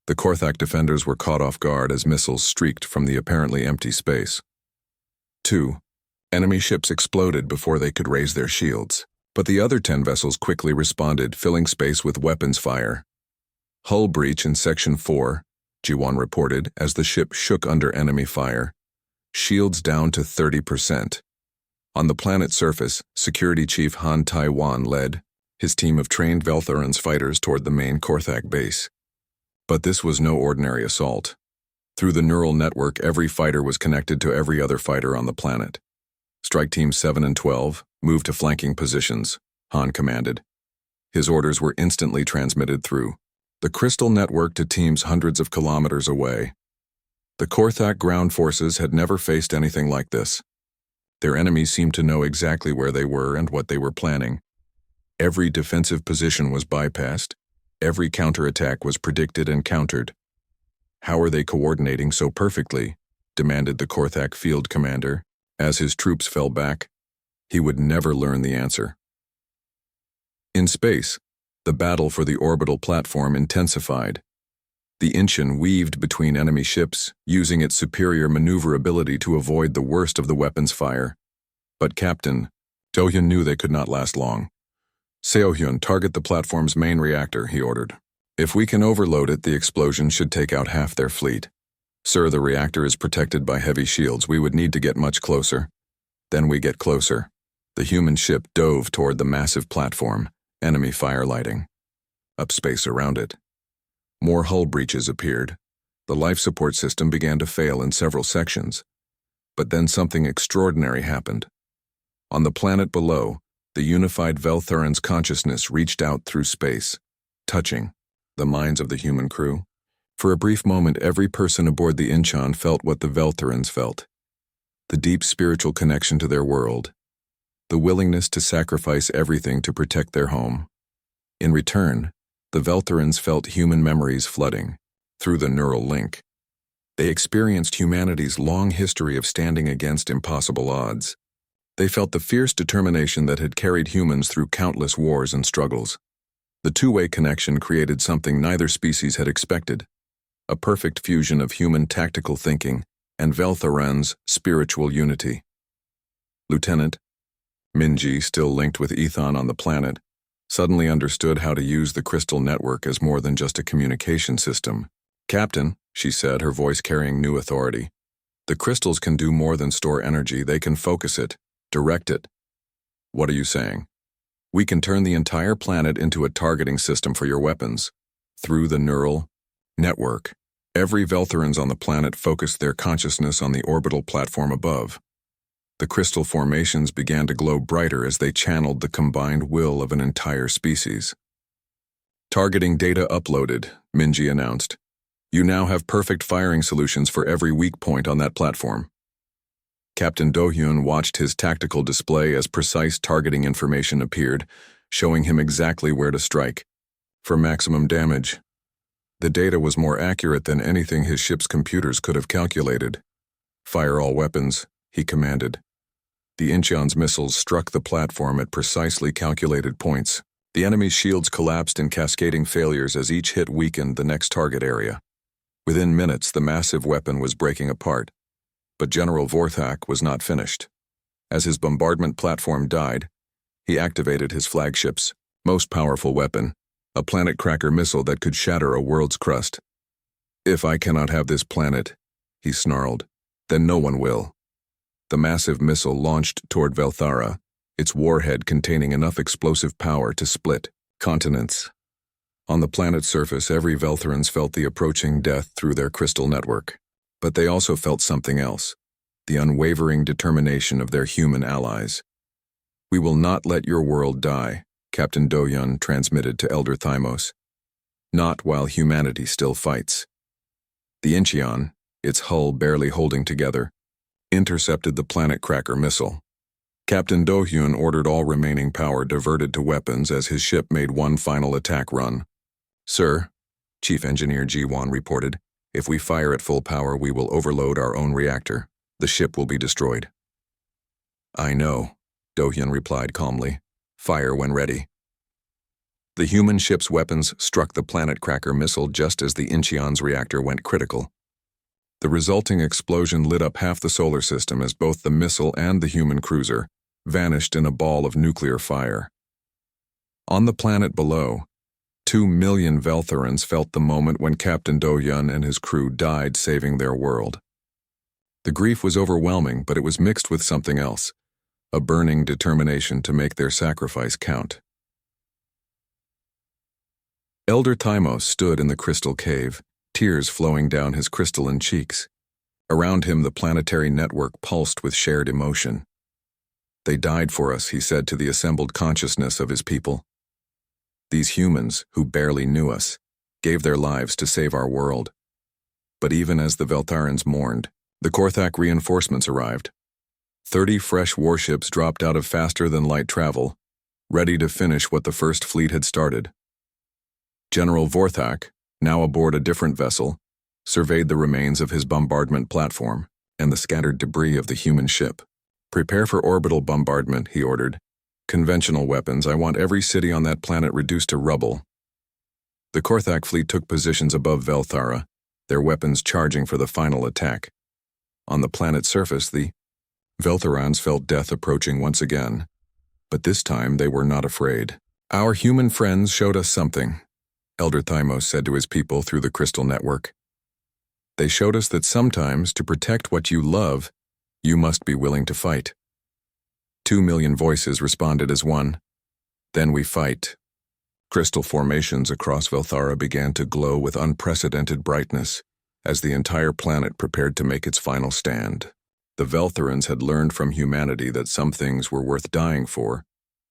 The Korthak defenders were caught off guard as missiles streaked from the apparently empty space. 2. Enemy ships exploded before they could raise their shields, but the other 10 vessels quickly responded, filling space with weapons fire. "Hull breach in Section 4, Jiwon reported as the ship shook under enemy fire. "Shields down to 30%. On the planet's surface, Security Chief Han Taiwan led his team of trained Veltharan's fighters toward the main Korthak base. But this was no ordinary assault. Through the neural network, every fighter was connected to every other fighter on the planet. "Strike Teams 7 and 12, move to flanking positions," Han commanded. His orders were instantly transmitted through the crystal network to teams hundreds of kilometers away. The Korthak ground forces had never faced anything like this. Their enemies seemed to know exactly where they were and what they were planning. Every defensive position was bypassed. Every counterattack was predicted and countered. "How are they coordinating so perfectly?" demanded the Korthak field commander. As his troops fell back, he would never learn the answer. In space, the battle for the orbital platform intensified. The Incheon weaved between enemy ships, using its superior maneuverability to avoid the worst of the weapons fire. But Captain Do-hyun knew they could not last long. "Seo-hyun, target the platform's main reactor," he ordered. "If we can overload it, the explosion should take out half their fleet." "Sir, the reactor is protected by heavy shields. We would need to get much closer." Then we get closer. The human ship dove toward the massive platform, enemy fire lighting up space around it. More hull breaches appeared. The life support system began to fail in several sections. But then something extraordinary happened. On the planet below, the unified Veltharan's consciousness reached out through space, touching the minds of the human crew. For a brief moment, every person aboard the Incheon felt what the Veltharans felt. The deep spiritual connection to their world. The willingness to sacrifice everything to protect their home. In return, the Veltharans felt human memories flooding through the neural link. They experienced humanity's long history of standing against impossible odds. They felt the fierce determination that had carried humans through countless wars and struggles. The two-way connection created something neither species had expected, a perfect fusion of human tactical thinking and Veltharan's spiritual unity. Lieutenant Minji, still linked with Ethan on the planet, suddenly understood how to use the crystal network as more than just a communication system. "Captain," she said, her voice carrying new authority, "the crystals can do more than store energy. They can focus it, direct it." "What are you saying?" "We can turn the entire planet into a targeting system for your weapons. Through the neural network, every Veltharans on the planet focused their consciousness on the orbital platform above. The crystal formations began to glow brighter as they channeled the combined will of an entire species. "Targeting data uploaded," Minji announced. "You now have perfect firing solutions for every weak point on that platform." Captain Do-hyun watched his tactical display as precise targeting information appeared, showing him exactly where to strike. for maximum damage. The data was more accurate than anything his ship's computers could have calculated. "Fire all weapons," he commanded. The Incheon's missiles struck the platform at precisely calculated points. The enemy's shields collapsed in cascading failures as each hit weakened the next target area. Within minutes, the massive weapon was breaking apart. But General Vorthak was not finished. As his bombardment platform died, he activated his flagship's most powerful weapon, a planet cracker missile that could shatter a world's crust. "If I cannot have this planet," he snarled, "then no one will." The massive missile launched toward Velthara, its warhead containing enough explosive power to split continents. On the planet's surface, every Veltharans felt the approaching death through their crystal network. But they also felt something else, the unwavering determination of their human allies. "We will not let your world die," Captain Do-Yun transmitted to Elder Thymos. "Not while humanity still fights." The Incheon, its hull barely holding together, intercepted the planet cracker missile. Captain Do-Hyun ordered all remaining power diverted to weapons as his ship made one final attack run. "Sir," Chief Engineer Ji-Won reported, "if we fire at full power, we will overload our own reactor. The ship will be destroyed." "I know," Do-Hyun replied calmly. "Fire when ready." The human ship's weapons struck the planet cracker missile just as the Incheon's reactor went critical. The resulting explosion lit up half the solar system as both the missile and the human cruiser vanished in a ball of nuclear fire. On the planet below, 2 million Veltharans felt the moment when Captain Do-Yun and his crew died saving their world. The grief was overwhelming, but it was mixed with something else, a burning determination to make their sacrifice count. Elder Thymos stood in the crystal cave, tears flowing down his crystalline cheeks. Around him, the planetary network pulsed with shared emotion. "They died for us," he said to the assembled consciousness of his people. "These humans, who barely knew us, gave their lives to save our world." But even as the Veltharans mourned, the Korthak reinforcements arrived. 30 fresh warships dropped out of faster-than-light travel, ready to finish what the First Fleet had started. General Vorthak, now aboard a different vessel, surveyed the remains of his bombardment platform and the scattered debris of the human ship. "Prepare for orbital bombardment," he ordered. "Conventional weapons, I want every city on that planet reduced to rubble." The Korthak fleet took positions above Velthara, their weapons charging for the final attack. On the planet's surface, the Veltharans felt death approaching once again, but this time they were not afraid. "Our human friends showed us something," Elder Thymos said to his people through the crystal network. "They showed us that sometimes, to protect what you love, you must be willing to fight." 2 million voices responded as one. "Then we fight." Crystal formations across Velthara began to glow with unprecedented brightness as the entire planet prepared to make its final stand. The Veltharans had learned from humanity that some things were worth dying for,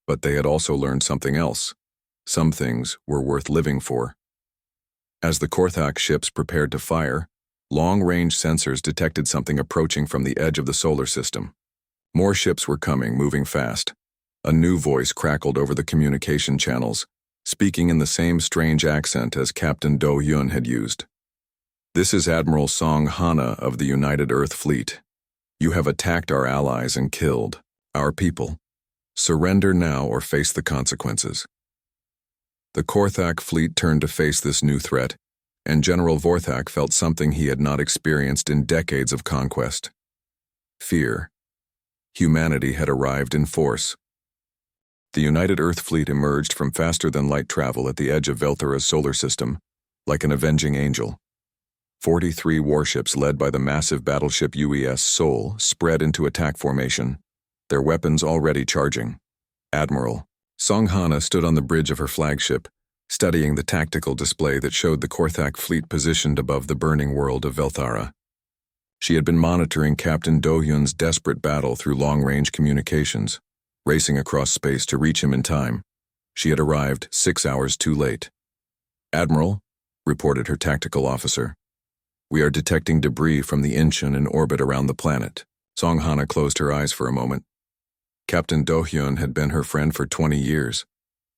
but they had also learned something else. Some things were worth living for. As the Korthak ships prepared to fire, long-range sensors detected something approaching from the edge of the solar system. More ships were coming, moving fast. A new voice crackled over the communication channels, speaking in the same strange accent as Captain Do-Yun had used. "This is Admiral Song Hana of the United Earth Fleet. You have attacked our allies and killed our people. Surrender now or face the consequences." The Korthak fleet turned to face this new threat, and General Vorthak felt something he had not experienced in decades of conquest. Fear. Humanity had arrived in force. The United Earth Fleet emerged from faster-than-light travel at the edge of Velthara's solar system, like an avenging angel. 43 warships led by the massive battleship UES Seoul spread into attack formation, their weapons already charging. Admiral Song Hana stood on the bridge of her flagship, studying the tactical display that showed the Korthak fleet positioned above the burning world of Velthara. She had been monitoring Captain Do-Hyun's desperate battle through long-range communications, racing across space to reach him in time. She had arrived 6 hours too late. "Admiral," reported her tactical officer, "we are detecting debris from the Incheon in orbit around the planet." Song Hana closed her eyes for a moment. Captain Do-Hyun had been her friend for 20 years.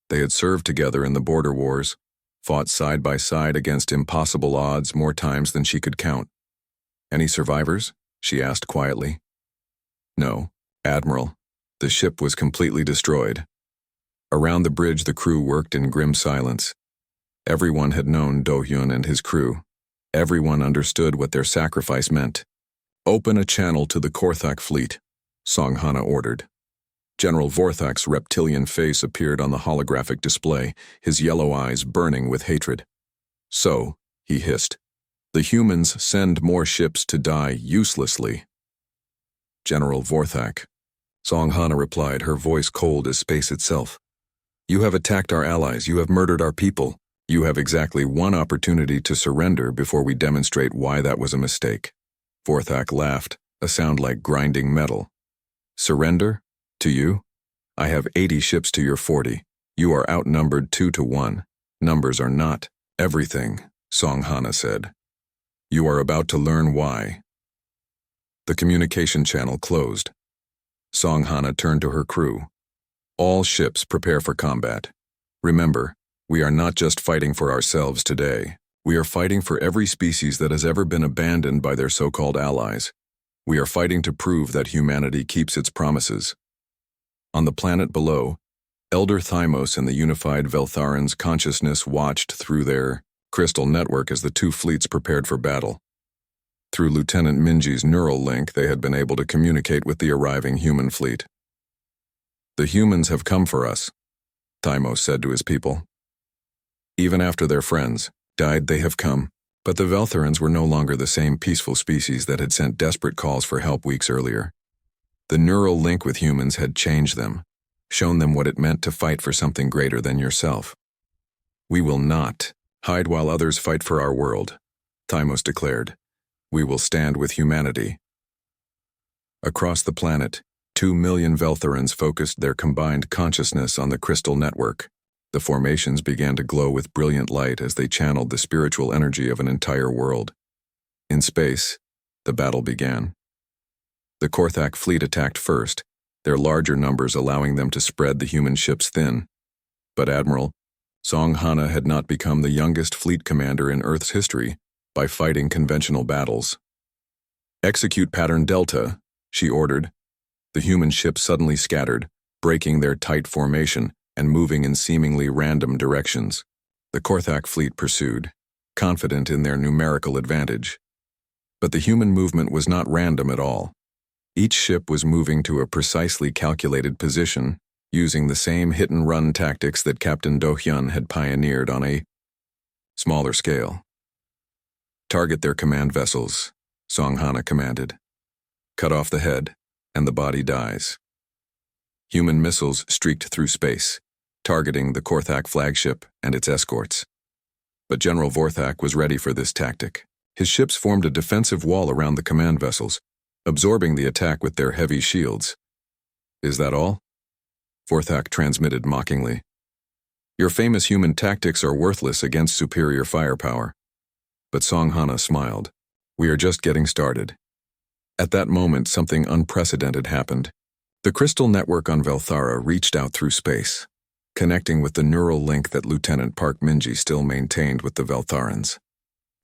They had served together in the border wars, fought side by side against impossible odds more times than she could count. "Any survivors?" she asked quietly. "No, Admiral. The ship was completely destroyed." Around the bridge the crew worked in grim silence. Everyone had known Do-hyun and his crew. Everyone understood what their sacrifice meant. "Open a channel to the Korthak fleet," Song-hana ordered. General Vorthak's reptilian face appeared on the holographic display, his yellow eyes burning with hatred. "So," he hissed, "the humans send more ships to die uselessly." "General Vorthak," Song-hana replied, her voice cold as space itself. "You have attacked our allies, you have murdered our people. You have exactly one opportunity to surrender before we demonstrate why that was a mistake." Vorthak laughed, a sound like grinding metal. "Surrender? To you? I have 80 ships to your 40. You are outnumbered 2-1. Numbers are not everything," Song-hana said. "You are about to learn why." The communication channel closed. Song-hana turned to her crew. "All ships prepare for combat. Remember, we are not just fighting for ourselves today. We are fighting for every species that has ever been abandoned by their so-called allies. We are fighting to prove that humanity keeps its promises." On the planet below, Elder Thymos and the unified Veltharan's consciousness watched through their crystal network as the two fleets prepared for battle. Through Lieutenant Minji's neural link, they had been able to communicate with the arriving human fleet. "The humans have come for us," Thymos said to his people. "Even after their friends died, they have come." But the Veltharans were no longer the same peaceful species that had sent desperate calls for help weeks earlier. The neural link with humans had changed them, shown them what it meant to fight for something greater than yourself. "We will not hide while others fight for our world," Thymos declared. "We will stand with humanity." Across the planet, 2 million Veltharans focused their combined consciousness on the crystal network. The formations began to glow with brilliant light as they channeled the spiritual energy of an entire world. In space, the battle began. The Korthak fleet attacked first, their larger numbers allowing them to spread the human ships thin. But Admiral Song-hana had not become the youngest fleet commander in Earth's history by fighting conventional battles. "Execute pattern Delta," she ordered. The human ships suddenly scattered, breaking their tight formation and moving in seemingly random directions. The Korthak fleet pursued, confident in their numerical advantage. But the human movement was not random at all. Each ship was moving to a precisely calculated position, using the same hit-and-run tactics that Captain Do-hyun had pioneered on a smaller scale. "Target their command vessels," Song-hana commanded. "Cut off the head, and the body dies." Human missiles streaked through space, targeting the Korthak flagship and its escorts. But General Vorthak was ready for this tactic. His ships formed a defensive wall around the command vessels, absorbing the attack with their heavy shields. "Is that all?" Vorthak transmitted mockingly. "Your famous human tactics are worthless against superior firepower." But Song-hana smiled. "We are just getting started." At that moment, something unprecedented happened. The crystal network on Velthara reached out through space, connecting with the neural link that Lieutenant Park Minji still maintained with the Veltharans.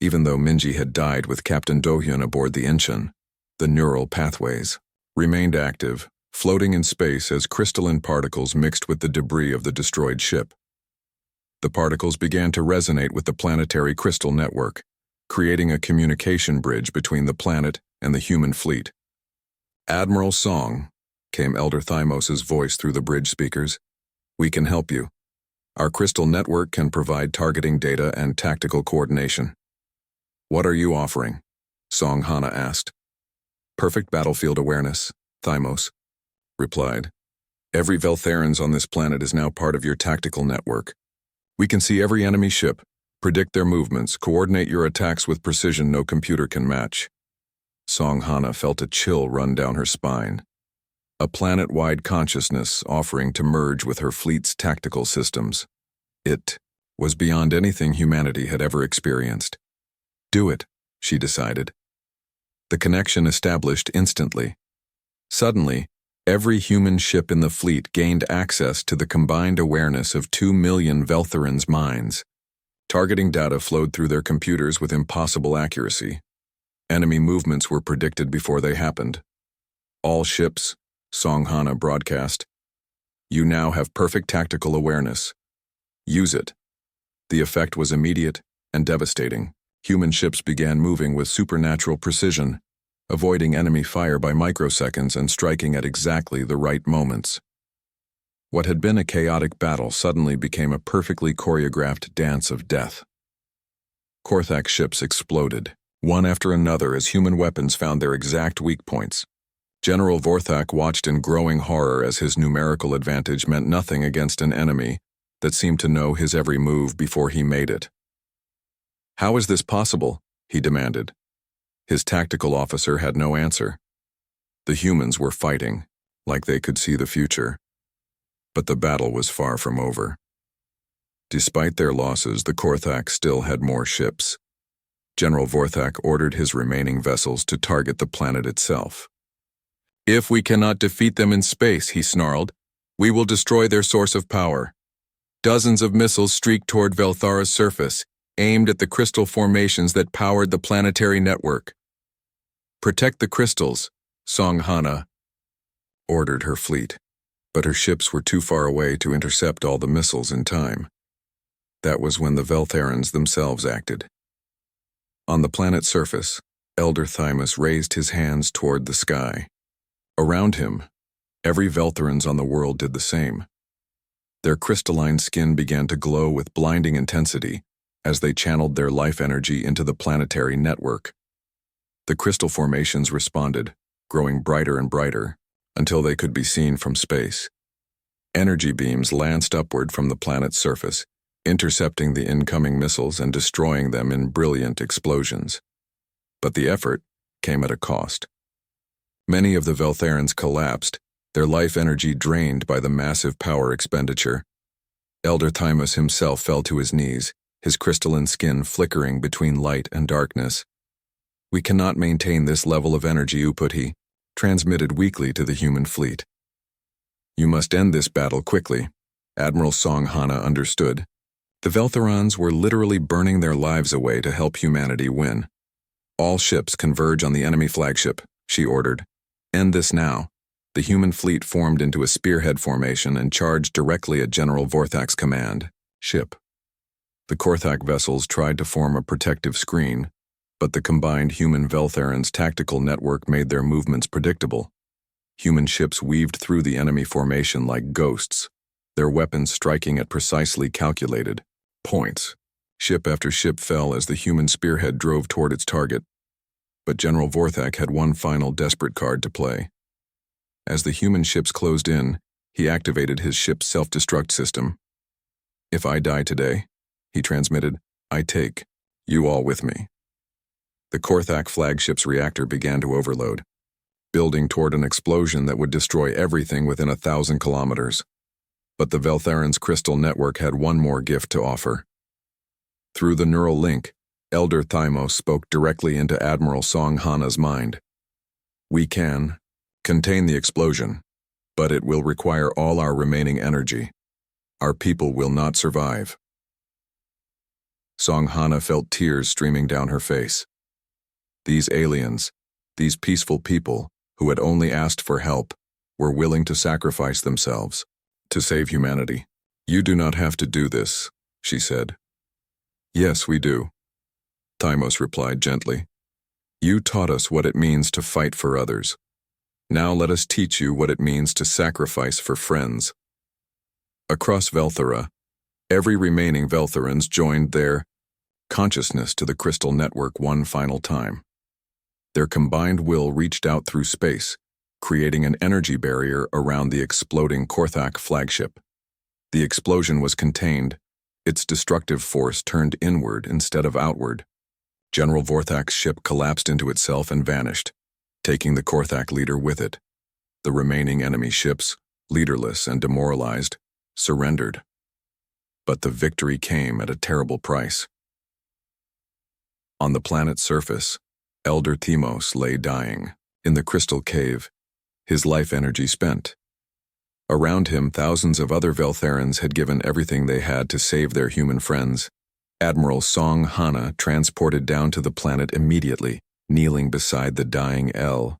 Even though Minji had died with Captain Do-hyun aboard the Incheon, the neural pathways remained active, floating in space as crystalline particles mixed with the debris of the destroyed ship. The particles began to resonate with the planetary crystal network, creating a communication bridge between the planet and the human fleet. "Admiral Song," came Elder Thymos' voice through the bridge speakers, "we can help you. Our crystal network can provide targeting data and tactical coordination." "What are you offering?" Song-hana asked. "Perfect battlefield awareness," Thymos replied. "Every Veltharans on this planet is now part of your tactical network. We can see every enemy ship, predict their movements, coordinate your attacks with precision no computer can match." Song-hana felt a chill run down her spine. A planet-wide consciousness offering to merge with her fleet's tactical systems. It was beyond anything humanity had ever experienced. "Do it," she decided. The connection established instantly. Suddenly, every human ship in the fleet gained access to the combined awareness of 2 million Veltharans' minds. Targeting data flowed through their computers with impossible accuracy. Enemy movements were predicted before they happened. All ships, Song Hana broadcast. You now have perfect tactical awareness. Use it. The effect was immediate and devastating. Human ships began moving with supernatural precision, avoiding enemy fire by microseconds and striking at exactly the right moments. What had been a chaotic battle suddenly became a perfectly choreographed dance of death. Korthak ships exploded, one after another as human weapons found their exact weak points. General Vorthak watched in growing horror as his numerical advantage meant nothing against an enemy that seemed to know his every move before he made it. "How is this possible?" he demanded. His tactical officer had no answer. The humans were fighting, like they could see the future. But the battle was far from over. Despite their losses, the Korthak still had more ships. General Vorthak ordered his remaining vessels to target the planet itself. "If we cannot defeat them in space," he snarled, "we will destroy their source of power." Dozens of missiles streaked toward Velthara's surface, aimed at the crystal formations that powered the planetary network. "Protect the crystals," Song Hana ordered her fleet, but her ships were too far away to intercept all the missiles in time. That was when the Veltharans themselves acted. On the planet's surface, Elder Thymus raised his hands toward the sky. Around him, every Veltharans on the world did the same. Their crystalline skin began to glow with blinding intensity as they channeled their life energy into the planetary network. The crystal formations responded, growing brighter and brighter, until they could be seen from space. Energy beams lanced upward from the planet's surface, intercepting the incoming missiles and destroying them in brilliant explosions. But the effort came at a cost. Many of the Veltharans collapsed, their life energy drained by the massive power expenditure. Elder Thymus himself fell to his knees, his crystalline skin flickering between light and darkness. "We cannot maintain this level of energy," Uputhi transmitted weakly to the human fleet. "You must end this battle quickly." Admiral Song Hana understood. The Veltharans were literally burning their lives away to help humanity win. "All ships converge on the enemy flagship," she ordered. "End this now." The human fleet formed into a spearhead formation and charged directly at General Vorthak's command. Ship. The Korthak vessels tried to form a protective screen, but the combined human Veltharans' tactical network made their movements predictable. Human ships weaved through the enemy formation like ghosts, their weapons striking at precisely calculated points. Ship after ship fell as the human spearhead drove toward its target. But General Vorthak had one final desperate card to play. As the human ships closed in, he activated his ship's self-destruct system. "If I die today," he transmitted, "I take you all with me." The Korthak flagship's reactor began to overload, building toward an explosion that would destroy everything within 1,000 kilometers. But the Veltharans' crystal network had one more gift to offer. Through the neural link, Elder Thymos spoke directly into Admiral Song Hana's mind. "We can contain the explosion, but it will require all our remaining energy. Our people will not survive." Song Hana felt tears streaming down her face. These aliens, these peaceful people who had only asked for help, were willing to sacrifice themselves to save humanity. "You do not have to do this," she said. "Yes, we do," Thymos replied gently. "You taught us what it means to fight for others. Now let us teach you what it means to sacrifice for friends." Across Velthara, every remaining Veltharans joined their consciousness to the crystal network one final time. Their combined will reached out through space, creating an energy barrier around the exploding Korthak flagship. The explosion was contained, its destructive force turned inward instead of outward. General Vorthak's ship collapsed into itself and vanished, taking the Korthak leader with it. The remaining enemy ships, leaderless and demoralized, surrendered. But the victory came at a terrible price. On the planet's surface, Elder Thymos lay dying, in the crystal cave, his life energy spent. Around him, thousands of other Veltharans had given everything they had to save their human friends, Admiral Song Hana transported down to the planet immediately, kneeling beside the dying L.